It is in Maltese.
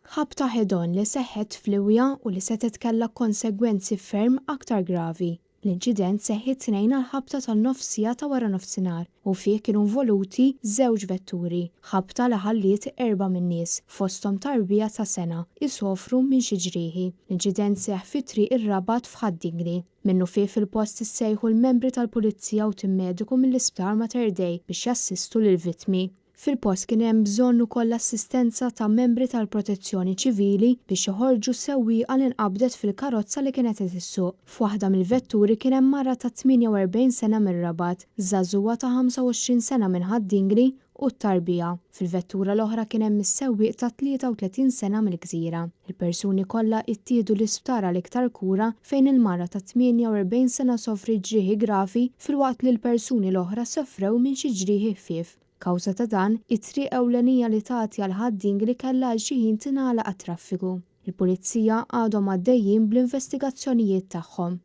Ħabta ħedon li seħħet f'Liwja u li setet kellha konsegwenzi ferm aktar gravi. L-inċident seħħi t-tnejn għal ħabta tan-nofsija ta' wara nofsinhar u fih kienu involuti żewġ vetturi, ħabta li ħalliet 4 min-nies fosthom tarbija ta' sena isofru minn xi ġrieħi. L-inċident seħħ fi triq ir-Rabat f'Ħaddingli. Minnu fih fil-post issejħu l-membri tal-Pulizija u tim mediku mill-Isptar Mater Dei biex jassistu lill-vittmi. Fil-post kien hemm bżonn ukoll assistenza ta' membri tal-Protezzjoni Ċivili biex joħorġu sewwieqa li nqabdet fil-karozza li kienet qed issuq. F'waħda mill-vetturi kien hemm mara ta' 48 sena mir-Rabat, żagħżugħa ta' 25 sena minn Ħaddingli u t-tarbija. Fil-vettura l-oħra kien hemm is-sewwieq ta' 33 sena mill-Gżira. Il-persuni kollha ttieħdu l-isptar għal iktar kura fejn il-mara ta' 48 sena sofri ġrieħi gravi filwaqt li l-persuni l-oħra sofrew minn xi ġrieħi ħfief. Kawża ta' dan, it-triq ewlenija li tagħti għal Ħaddingli kellha għal xi ħin tingħalaq għat-traffiku. Il-Pulizija għadhom għaddejjin bl-investigazzjonijiet tagħhom.